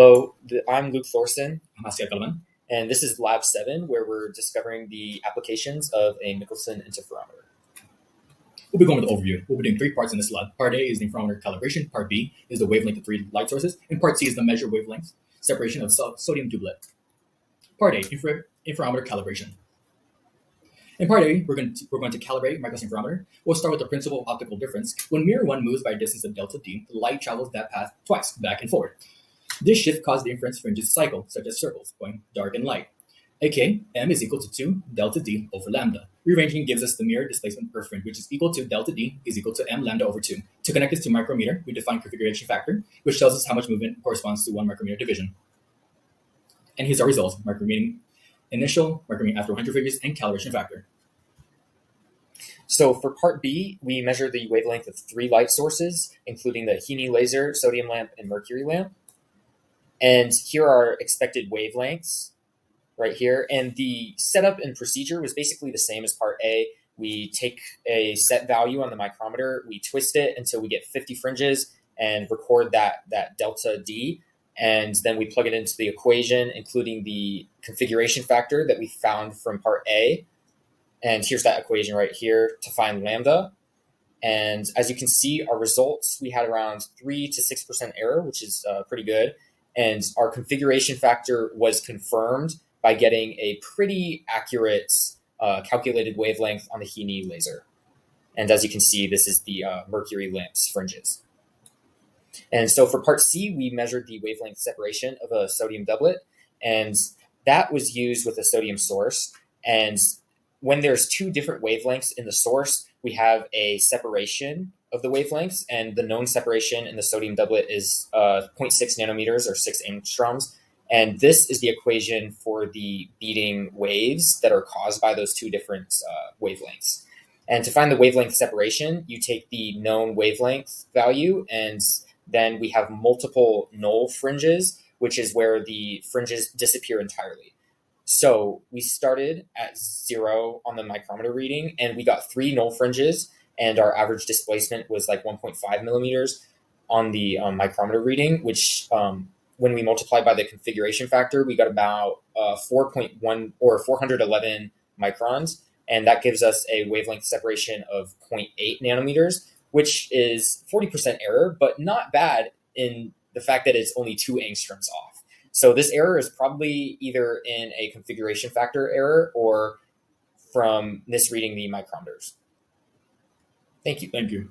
Hello, I'm Luke Thorson, I'm, and this is Lab 7, where we're discovering the applications of a Michelson interferometer. we'll be going with the overview. We'll be doing 3 parts in this lab. Part A is the interferometer calibration. Part B is the wavelength of 3 light sources. And Part C is the measure wavelength separation of sodium doublet. Part A, interferometer calibration. In Part A, we're going to calibrate Michelson interferometer. We'll start with the principal optical difference. When mirror 1 moves by a distance of delta D, the light travels that path twice, back and forward. This shift causes the inference fringes to cycle, such as circles, going dark and light. aka m is equal to 2 delta d over lambda. Rearranging gives us the mirror displacement per fringe, which is equal to delta d is equal to m lambda over 2. To connect this to micrometer, we define configuration factor, which tells us how much movement corresponds to 1 micrometer division. And here's our results: micrometer initial, micrometer after 100 fringes, and calibration factor. So for Part B, we measure the wavelength of 3 light sources, including the Heaney laser, sodium lamp, and mercury lamp. And here are expected wavelengths right here. And the setup and procedure was basically the same as Part A. We take a set value on the micrometer, we twist it until we get 50 fringes and record that delta D. And then we plug it into the equation, including the configuration factor that we found from Part A. And here's that equation right here to find lambda. And as you can see, our results, we had around 3 to 6% error, which is pretty good. And our configuration factor was confirmed by getting a pretty accurate calculated wavelength on the Heaney laser. And as you can see, this is the mercury lamp's fringes. And so for Part C, we measured the wavelength separation of a sodium doublet, and that was used with a sodium source. And when there's 2 different wavelengths in the source, we have a separation of the wavelengths, and the known separation in the sodium doublet is 0.6 nanometers or 6 angstroms. And this is the equation for the beating waves that are caused by those 2 different wavelengths. And to find the wavelength separation, you take the known wavelength value, and then we have multiple null fringes, which is where the fringes disappear entirely. So we started at 0 on the micrometer reading, and we got 3 null fringes, and our average displacement was like 1.5 millimeters on the micrometer reading, which when we multiplied by the configuration factor, we got about 4.1 or 411 microns, and that gives us a wavelength separation of 0.8 nanometers, which is 40% error, but not bad in the fact that it's only 2 angstroms off. So this error is probably either in a configuration factor error or from misreading the micrometers. Thank you. Thank you.